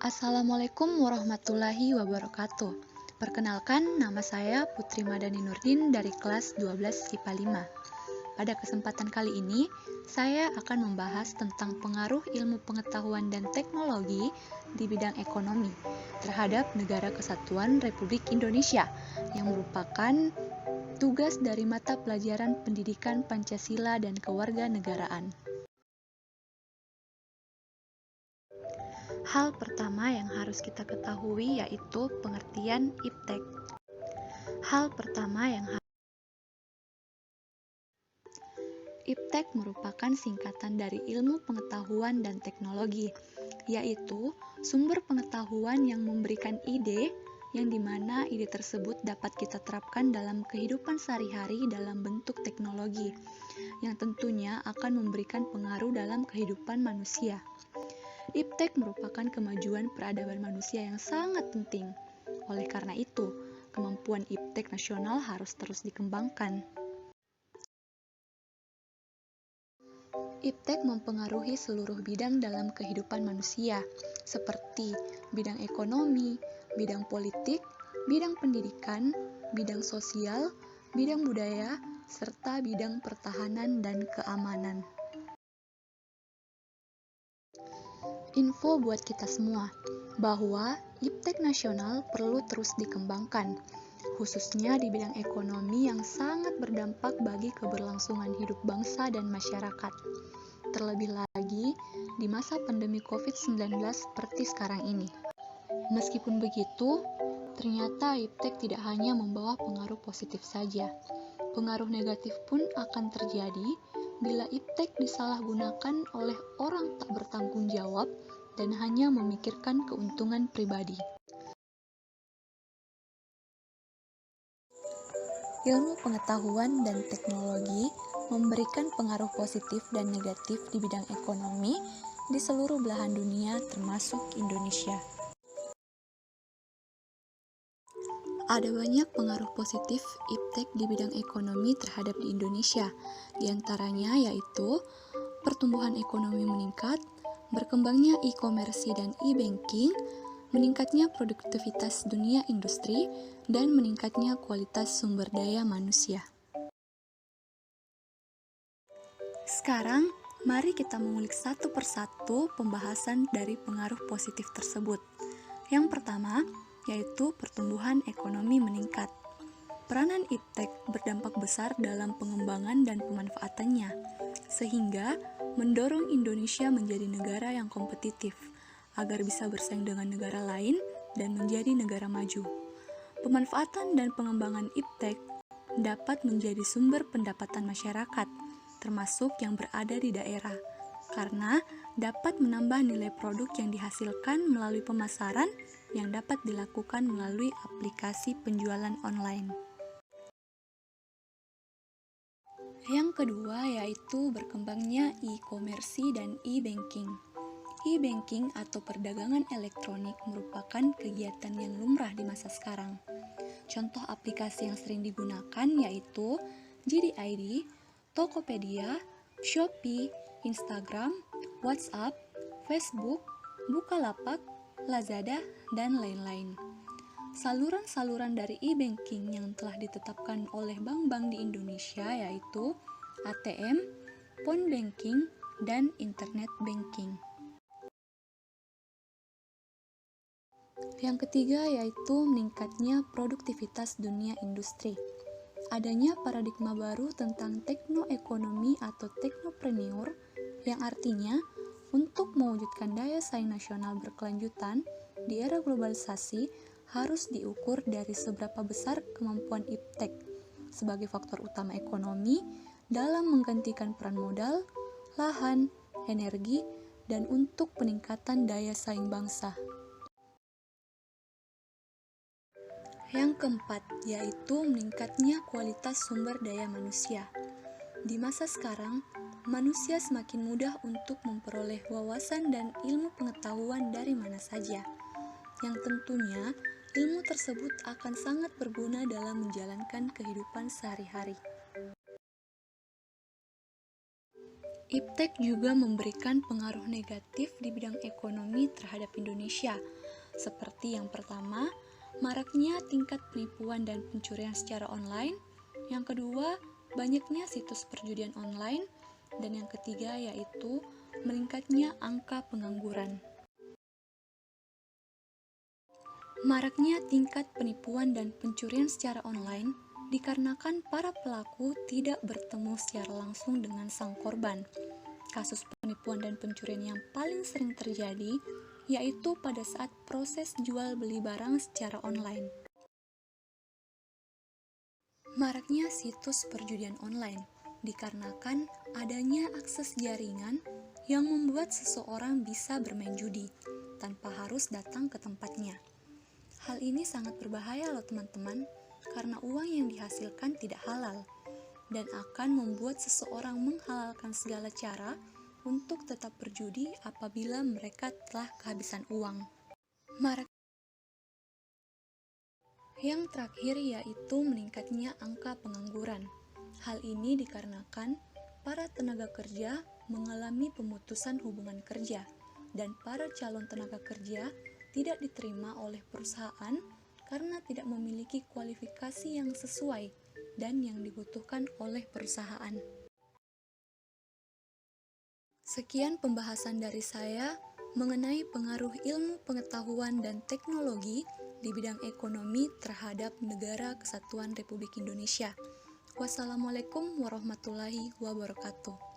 Assalamualaikum warahmatullahi wabarakatuh. Perkenalkan, nama saya Putri Madani Nurdin dari kelas 12 IPA 5. Pada kesempatan kali ini, saya akan membahas tentang pengaruh ilmu pengetahuan dan teknologi di bidang ekonomi terhadap Negara Kesatuan Republik Indonesia yang merupakan tugas dari mata pelajaran pendidikan Pancasila dan Kewarganegaraan. Hal pertama yang harus kita ketahui yaitu pengertian iptek. Hal pertama yang Iptek merupakan singkatan dari ilmu pengetahuan dan teknologi, yaitu sumber pengetahuan yang memberikan ide yang dimana ide tersebut dapat kita terapkan dalam kehidupan sehari-hari dalam bentuk teknologi, yang tentunya akan memberikan pengaruh dalam kehidupan manusia. Iptek merupakan kemajuan peradaban manusia yang sangat penting. Oleh karena itu, kemampuan iptek nasional harus terus dikembangkan. Iptek mempengaruhi seluruh bidang dalam kehidupan manusia, seperti bidang ekonomi, bidang politik, bidang pendidikan, bidang sosial, bidang budaya, serta bidang pertahanan dan keamanan. Info buat kita semua, bahwa iptek nasional perlu terus dikembangkan, khususnya di bidang ekonomi yang sangat berdampak bagi keberlangsungan hidup bangsa dan masyarakat. Terlebih lagi di masa pandemi COVID-19 seperti sekarang ini. Meskipun begitu, ternyata iptek tidak hanya membawa pengaruh positif saja. Pengaruh negatif pun akan terjadi bila iptek disalahgunakan oleh orang tak bertanggung jawab dan hanya memikirkan keuntungan pribadi. Ilmu pengetahuan dan teknologi memberikan pengaruh positif dan negatif di bidang ekonomi di seluruh belahan dunia termasuk Indonesia. Ada banyak pengaruh positif iptek di bidang ekonomi terhadap di Indonesia, diantaranya yaitu pertumbuhan ekonomi meningkat, berkembangnya e-commerce dan e-banking, meningkatnya produktivitas dunia industri, dan meningkatnya kualitas sumber daya manusia. Sekarang, mari kita mengulik satu persatu pembahasan dari pengaruh positif tersebut. Yang pertama, yaitu pertumbuhan ekonomi meningkat. Peranan iptek berdampak besar dalam pengembangan dan pemanfaatannya, sehingga mendorong Indonesia menjadi negara yang kompetitif, agar bisa bersaing dengan negara lain dan menjadi negara maju. Pemanfaatan dan pengembangan iptek dapat menjadi sumber pendapatan masyarakat, termasuk yang berada di daerah, karena dapat menambah nilai produk yang dihasilkan melalui pemasaran yang dapat dilakukan melalui aplikasi penjualan online. Yang kedua yaitu berkembangnya e-commerce dan e-banking. E-banking atau perdagangan elektronik merupakan kegiatan yang lumrah di masa sekarang. Contoh aplikasi yang sering digunakan yaitu JD ID, Tokopedia, Shopee, Instagram, WhatsApp, Facebook, Bukalapak, Lazada, dan lain-lain. Saluran-saluran dari e-banking yang telah ditetapkan oleh bank-bank di Indonesia yaitu ATM, phone banking, dan internet banking. Yang ketiga yaitu meningkatnya produktivitas dunia industri. Adanya paradigma baru tentang teknoekonomi atau teknopreneur yang artinya untuk mewujudkan daya saing nasional berkelanjutan di era globalisasi harus diukur dari seberapa besar kemampuan iptek sebagai faktor utama ekonomi dalam menggantikan peran modal, lahan, energi, dan untuk peningkatan daya saing bangsa. Yang keempat, yaitu meningkatnya kualitas sumber daya manusia. Di masa sekarang, manusia semakin mudah untuk memperoleh wawasan dan ilmu pengetahuan dari mana saja, yang tentunya ilmu tersebut akan sangat berguna dalam menjalankan kehidupan sehari-hari. Iptek juga memberikan pengaruh negatif di bidang ekonomi terhadap Indonesia, seperti yang pertama, maraknya tingkat penipuan dan pencurian secara online, yang kedua, banyaknya situs perjudian online, dan yang ketiga yaitu meningkatnya angka pengangguran. Maraknya tingkat penipuan dan pencurian secara online dikarenakan para pelaku tidak bertemu secara langsung dengan sang korban. Kasus penipuan dan pencurian yang paling sering terjadi yaitu pada saat proses jual beli barang secara online. Maraknya situs perjudian online dikarenakan adanya akses jaringan yang membuat seseorang bisa bermain judi tanpa harus datang ke tempatnya. Hal ini sangat berbahaya loh teman-teman, karena uang yang dihasilkan tidak halal dan akan membuat seseorang menghalalkan segala cara untuk tetap berjudi apabila mereka telah kehabisan uang. Yang terakhir yaitu meningkatnya angka pengangguran. Hal ini dikarenakan para tenaga kerja mengalami pemutusan hubungan kerja dan para calon tenaga kerja tidak diterima oleh perusahaan karena tidak memiliki kualifikasi yang sesuai dan yang dibutuhkan oleh perusahaan. Sekian pembahasan dari saya mengenai pengaruh ilmu pengetahuan dan teknologi di bidang ekonomi terhadap Negara Kesatuan Republik Indonesia. Wassalamualaikum warahmatullahi wabarakatuh.